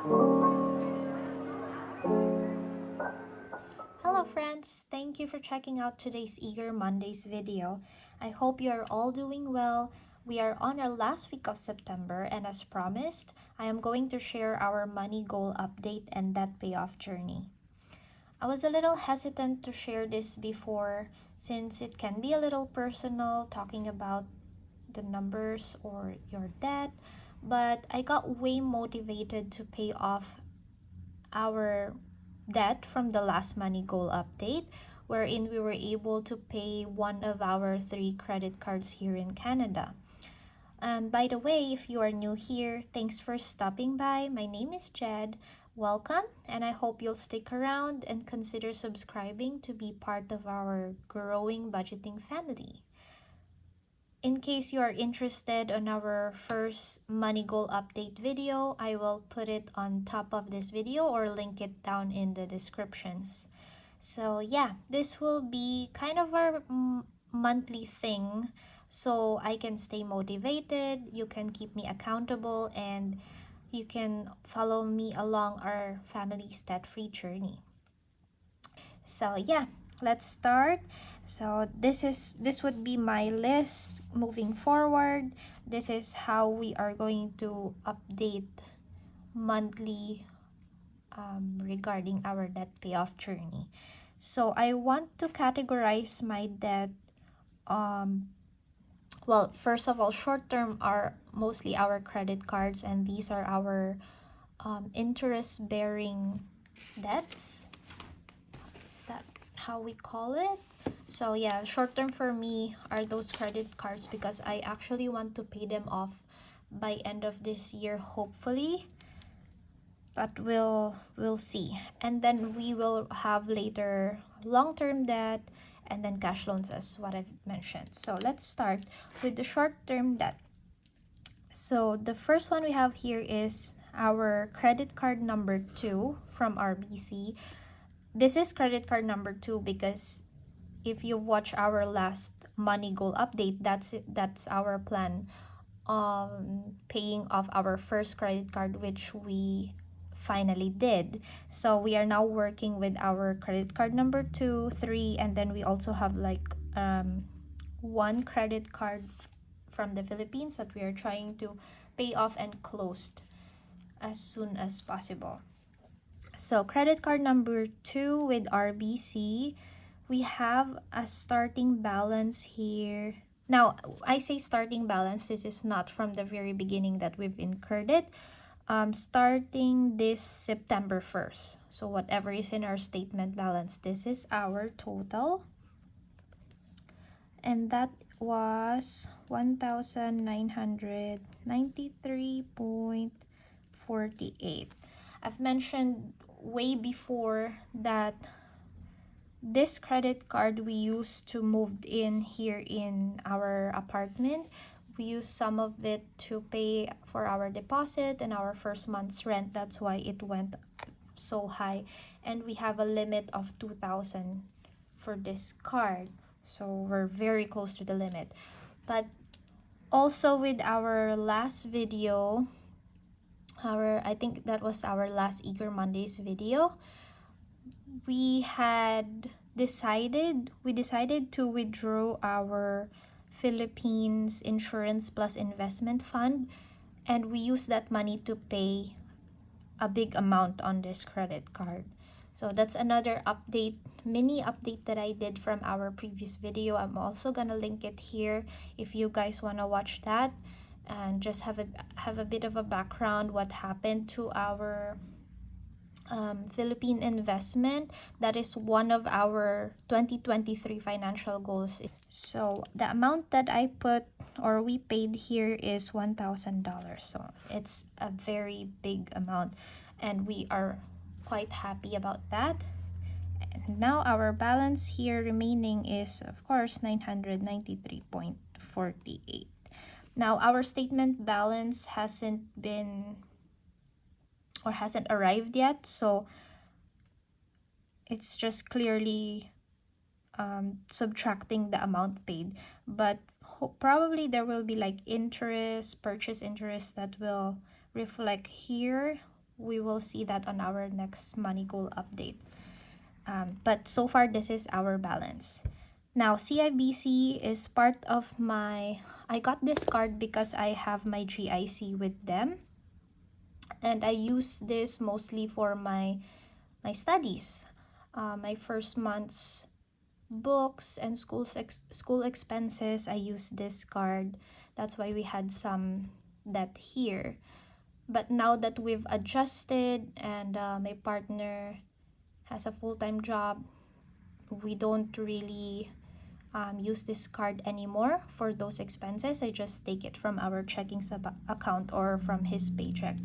Hello friends, thank you for checking out today's Eager Mondays video. I hope you are all doing well. We are on our last week of September, and as promised, I am going to share our money goal update and debt payoff journey. I was a little hesitant to share this before since it can be a little personal talking about the numbers or your debt, but I got way motivated to pay off our debt from the last money goal update, wherein we were able to pay one of our 3 credit cards here in Canada. And by the way, if you are new here, thanks for stopping by. My name is Jed. Welcome, and I hope you'll stick around and consider subscribing to be part of our growing budgeting family. In case you are interested on our first money goal update video, I will put it on top of this video or link it down in the descriptions. So yeah, this will be kind of our monthly thing, so I can stay motivated, you can keep me accountable, and you can follow me along our family's debt-free journey. So yeah, let's start. So this would be my list moving forward. This is how we are going to update monthly regarding our debt payoff journey. So I want to categorize my debt. Well, first of all, short term are mostly our credit cards, and these are our interest bearing debts. Is that how we call it? So yeah, short term for me are those credit cards because I actually want to pay them off by end of this year, hopefully, but we'll see. And then we will have later long-term debt and then cash loans, as what I've mentioned. So let's start with the short-term debt. So the first one we have here is our credit card number 2 from RBC. This is credit card number 2 because if you've watched our last money goal update, that's our plan on paying off our first credit card, which we finally did. So we are now working with our credit card number 2, 3, and then we also have like one credit card from the Philippines that we are trying to pay off and closed as soon as possible. So credit card number 2 with RBC, we have a starting balance here. Now, I say starting balance, this is not from the very beginning that we've incurred it. Starting this September 1st. So whatever is in our statement balance, this is our total. And that was 1,993.48. I've mentioned way before that this credit card we used to move in here in our apartment. We used some of it to pay for our deposit and our first month's rent. That's why it went so high. And we have a limit of 2,000 for this card. So we're very close to the limit. But also with our last video, I think that was our last Eager Mondays video, we decided to withdraw our Philippines Insurance Plus Investment Fund, and we used that money to pay a big amount on this credit card. So that's another update, mini update that I did from our previous video. I'm also gonna link it here if you guys wanna watch that and just have a bit of a background what happened to our Philippine investment. That is one of our 2023 financial goals. So the amount that I put or we paid here is $1,000. So it's a very big amount and we are quite happy about that. And now our balance here remaining is of course 993.48. Now our statement balance hasn't arrived yet, so it's just clearly subtracting the amount paid, but probably there will be like purchase interest that will reflect here we will see that on our next money goal update. But so far, this is our balance. Now, CIBC is part of my... I got this card because I have my GIC with them. And I use this mostly for my studies. My first month's books and school expenses, I use this card. That's why we had some debt here. But now that we've adjusted and my partner has a full-time job, we don't really use this card anymore for those expenses. I just take it from our checking account or from his paycheck.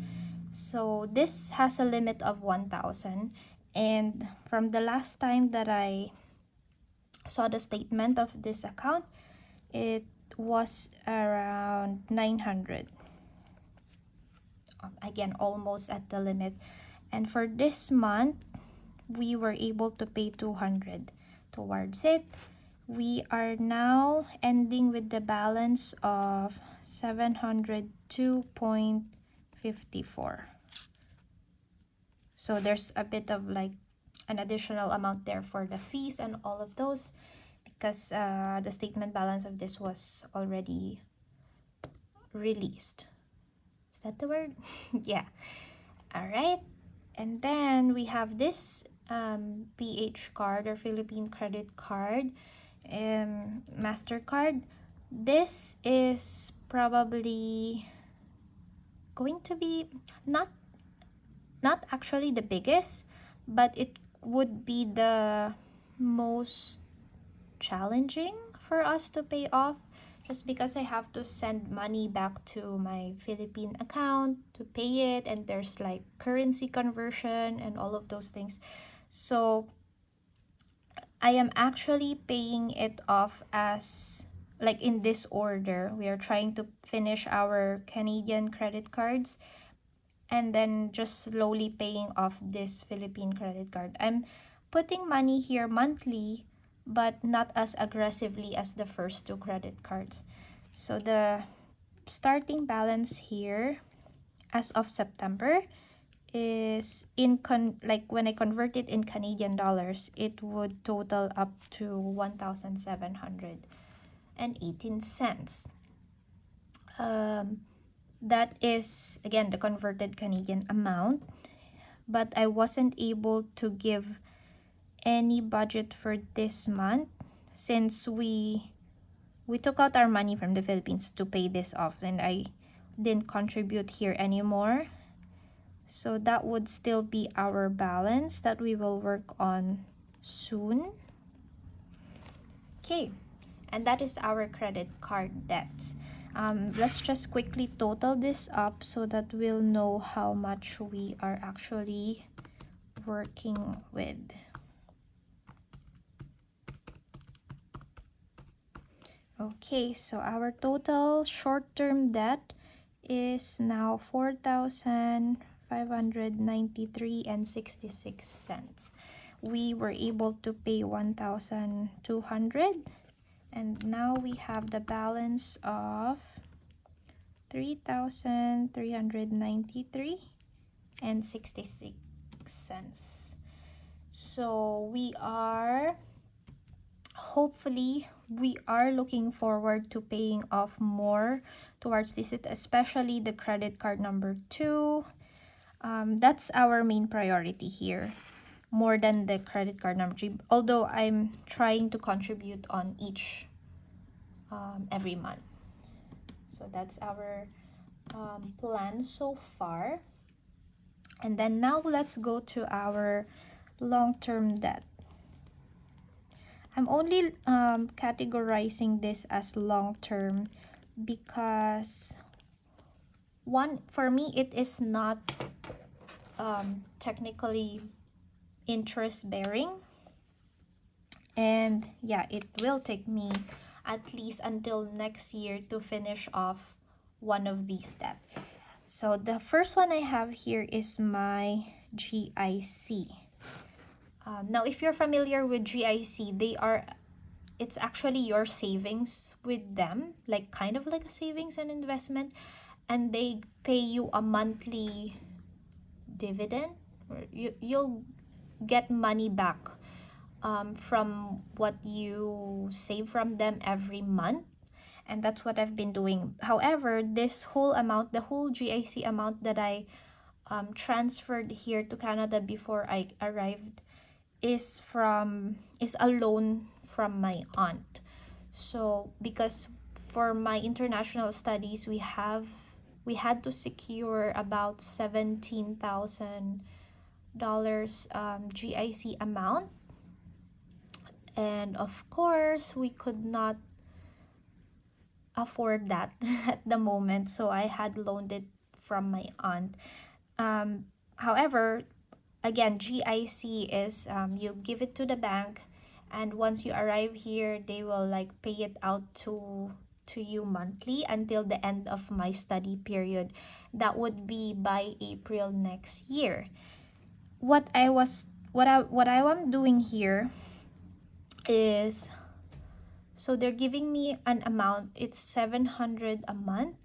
So this has a limit of 1,000, and from the last time that I saw the statement of this account, it was around 900. Again, almost at the limit. And for this month, we were able to pay 200 towards it. We are now ending with the balance of 702.54. So there's a bit of like an additional amount there for the fees and all of those, because the statement balance of this was already released. Is that the word? Yeah. All right. And then we have this PH card, or Philippine credit card, MasterCard. This is probably going to be not actually the biggest, but it would be the most challenging for us to pay off, just because I have to send money back to my Philippine account to pay it, and there's like currency conversion and all of those things. So I am actually paying it off as like in this order. We are trying to finish our Canadian credit cards and then just slowly paying off this Philippine credit card. I'm putting money here monthly, but not as aggressively as the first two credit cards. So the starting balance here as of September is like when I convert it in Canadian dollars, it would total up to 1,718 cents. That is again the converted Canadian amount, but I wasn't able to give any budget for this month since we took out our money from the Philippines to pay this off, and I didn't contribute here anymore. So that would still be our balance that we will work on soon. Okay, and that is our credit card debts. Let's just quickly total this up so that we'll know how much we are actually working with. Okay, so our total short-term debt is now 4,593.66 cents. We were able to pay 1,200, and now we have the balance of 3,393.66 cents. So we are looking forward to paying off more towards this, especially the credit card number 2. That's our main priority here, more than the credit card number 3, although I'm trying to contribute on each every month. So that's our plan so far. And then now let's go to our long-term debt. I'm only categorizing this as long-term because for me it is not technically interest-bearing, and yeah, it will take me at least until next year to finish off one of these debt. So the first one I have here is my GIC. Now, if you're familiar with GIC, it's actually your savings with them, like kind of like a savings and investment, and they pay you a monthly dividend, or you'll get money back from what you save from them every month. And that's what I've been doing. However, this whole amount, the whole GIC amount that I transferred here to Canada before I arrived, is a loan from my aunt. So because for my international studies, we had to secure about $17,000 GIC amount, and of course we could not afford that at the moment, so I had loaned it from my aunt. However, again, GIC is you give it to the bank, and once you arrive here, they will like pay it out to you monthly until the end of my study period. That would be by April next year. What I am doing here is, so they're giving me an amount, it's 700 a month,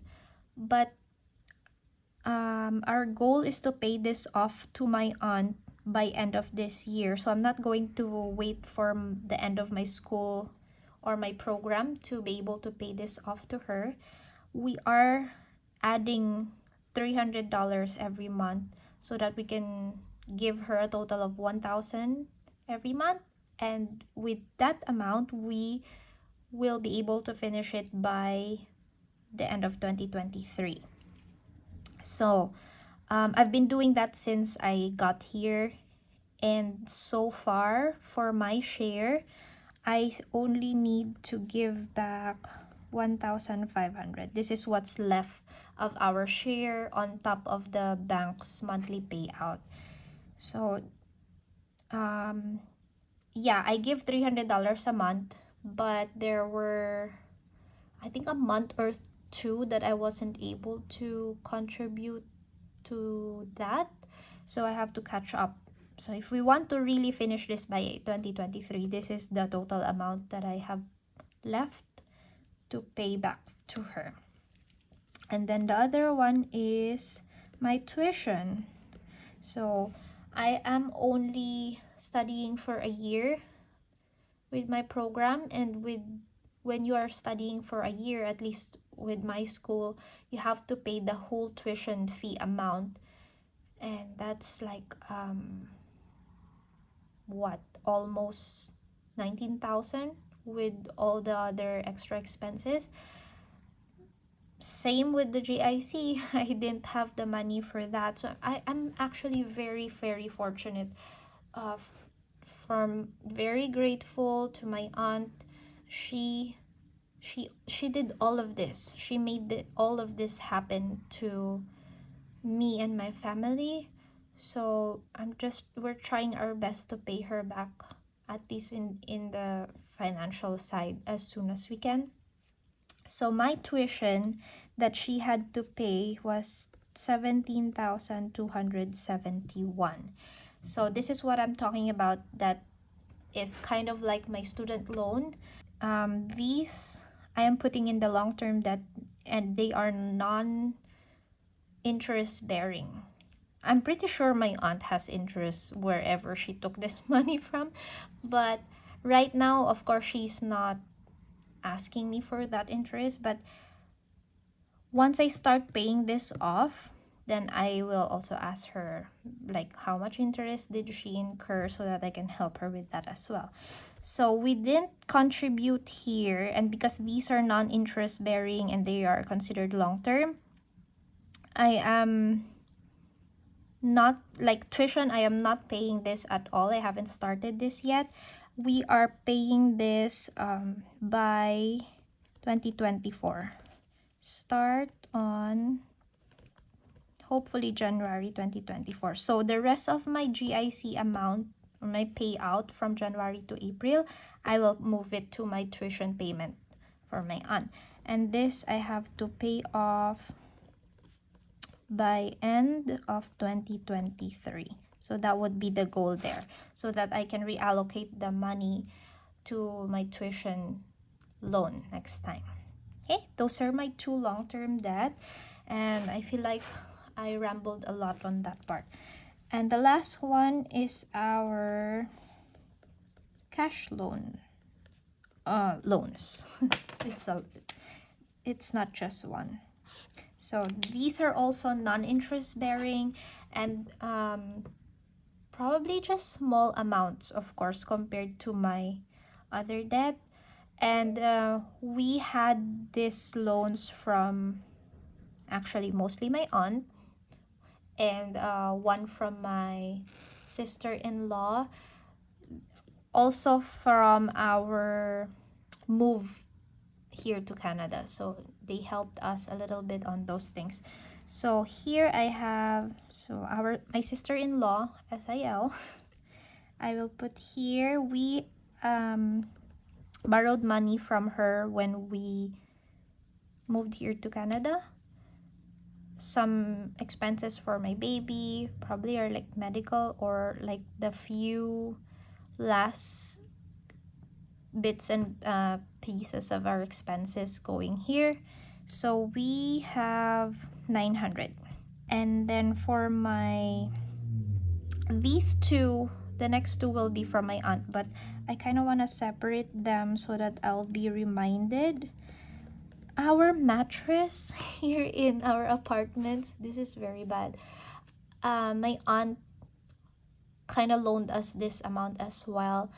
but our goal is to pay this off to my aunt by end of this year. So I'm not going to wait for the end of my school or my program to be able to pay this off to her. We are adding $300 every month so that we can give her a total of 1,000 every month, and with that amount we will be able to finish it by the end of 2023. So I've been doing that since I got here, and so far for my share, I only need to give back 1,500. This is what's left of our share on top of the bank's monthly payout. So yeah, I give $300 a month, but there were, I think, a month or two that I wasn't able to contribute to that, so I have to catch up. So if we want to really finish this by 2023, this is the total amount that I have left to pay back to her. And then the other one is my tuition. So I am only studying for a year with my program, and when you are studying for a year, at least with my school, you have to pay the whole tuition fee amount, and that's like almost 19,000 with all the other extra expenses. Same with the GIC. I didn't have the money for that, so I'm actually very, very fortunate. From very grateful to my aunt. She did all of this. She made all of this happen to me and my family. So we're trying our best to pay her back, at least in the financial side, as soon as we can. So my tuition that she had to pay was 17,271. So this is what I'm talking about, that is kind of like my student loan. These I am putting in the long-term debt, and they are non-interest bearing. I'm pretty sure my aunt has interest wherever she took this money from, but right now, of course, she's not asking me for that interest. But once I start paying this off, then I will also ask her like how much interest did she incur, so that I can help her with that as well. So we didn't contribute here, and because these are non-interest bearing and they are considered long-term, I am not, like tuition, I am not paying this at all. I haven't started this yet. We are paying this by 2024. Start on hopefully January 2024. So the rest of my GIC amount, or my payout from January to April, I will move it to my tuition payment for my aunt. And this I have to pay off by end of 2023. So that would be the goal there, so that I can reallocate the money to my tuition loan next time. Okay, those are my two long-term debt, and I feel like I rambled a lot on that part. And the last one is our cash loans. It's not just one. So these are also non-interest bearing, and probably just small amounts, of course, compared to my other debt. And we had these loans from actually mostly my aunt, and one from my sister-in-law, also from our move here to Canada. So they helped us a little bit on those things. So here I have, so my sister-in-law, SIL, I will put here, we borrowed money from her when we moved here to Canada. Some expenses for my baby probably are like medical, or like the few last bits and pieces of our expenses going here. So we have 900. And then for these two, the next two will be from my aunt, but I kind of want to separate them so that I'll be reminded. Our mattress here in our apartments, this is very bad. My aunt kind of loaned us this amount as well.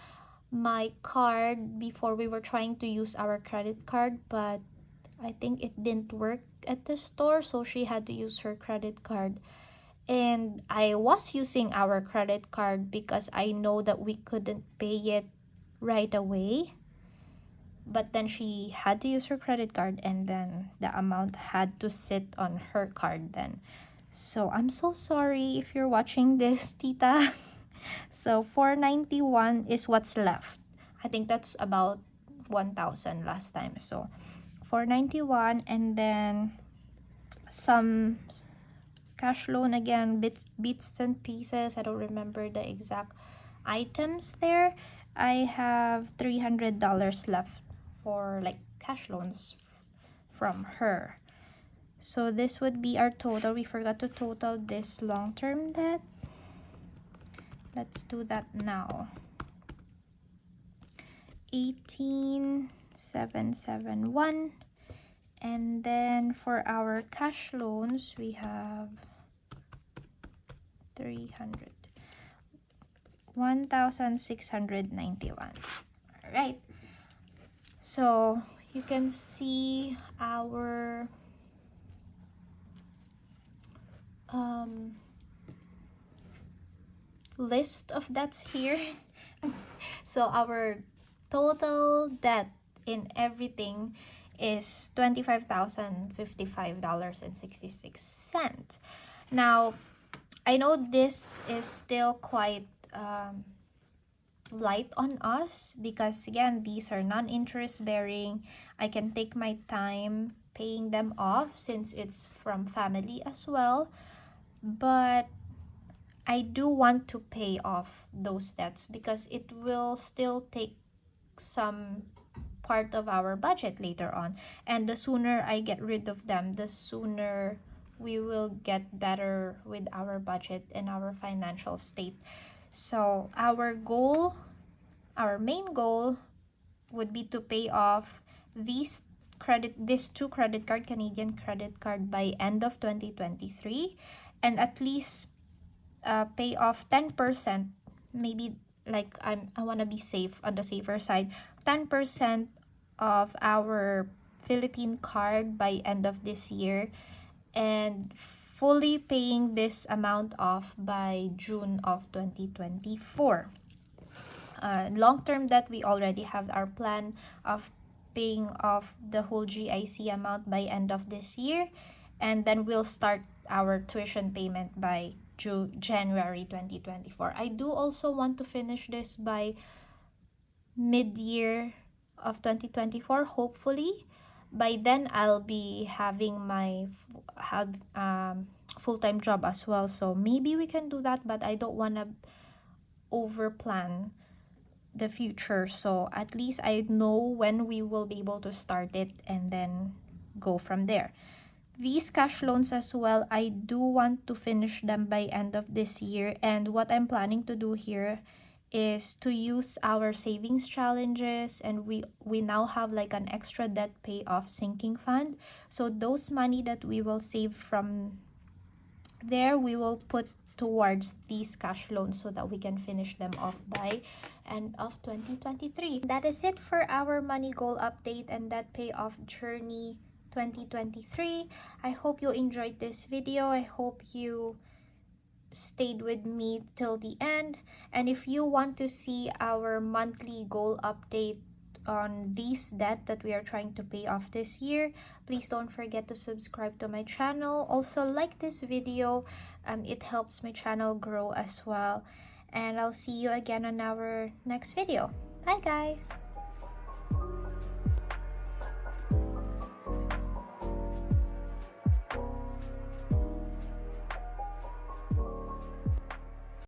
My card, before we were trying to use our credit card, but I think it didn't work at the store, so she had to use her credit card. And I was using our credit card because I know that we couldn't pay it right away. But then she had to use her credit card, and then the amount had to sit on her card then. So I'm so sorry if you're watching this, Tita. So 491 is what's left. I think that's about 1,000 last time. So 491, and then some cash loan again, bits and pieces. I don't remember the exact items there. I have $300 left for like cash loans from her. So this would be our total. We forgot to total this long-term debt. Let's do that now. 18,771. And then for our cash loans, we have 300. 1,691. All right. So you can see our list of debts here. So our total debt in everything is $25,055.66. Now, I know this is still quite light on us because again, these are non-interest bearing. I can take my time paying them off since it's from family as well. But I do want to pay off those debts because it will still take some part of our budget later on. And the sooner I get rid of them, the sooner we will get better with our budget and our financial state. So our main goal would be to pay off these two credit card, Canadian credit card, by end of 2023, and at least pay off 10%, maybe like I want to be safe, on the safer side, 10% of our Philippine card by end of this year, and fully paying this amount off by June of 2024. Long-term debt, we already have our plan of paying off the whole GIC amount by end of this year, and then we'll start our tuition payment by January 2024. I do also want to finish this by mid-year of 2024, hopefully. By then, I'll be having my full-time job as well. So maybe we can do that, but I don't want to over-plan the future. So at least I know when we will be able to start it and then go from there. these cash loans as well, I do want to finish them by end of this year. And what I'm planning to do here is to use our savings challenges, and we now have like an extra debt payoff sinking fund. So those money that we will save from there, we will put towards these cash loans so that we can finish them off by end of 2023. That is it for our money goal update and debt payoff journey 2023. I hope you enjoyed this video. I hope you stayed with me till the end. And if you want to see our monthly goal update on these debt that we are trying to pay off this year, please don't forget to subscribe to my channel. Also like this video, it helps my channel grow as well. And I'll see you again on our next video. Bye guys.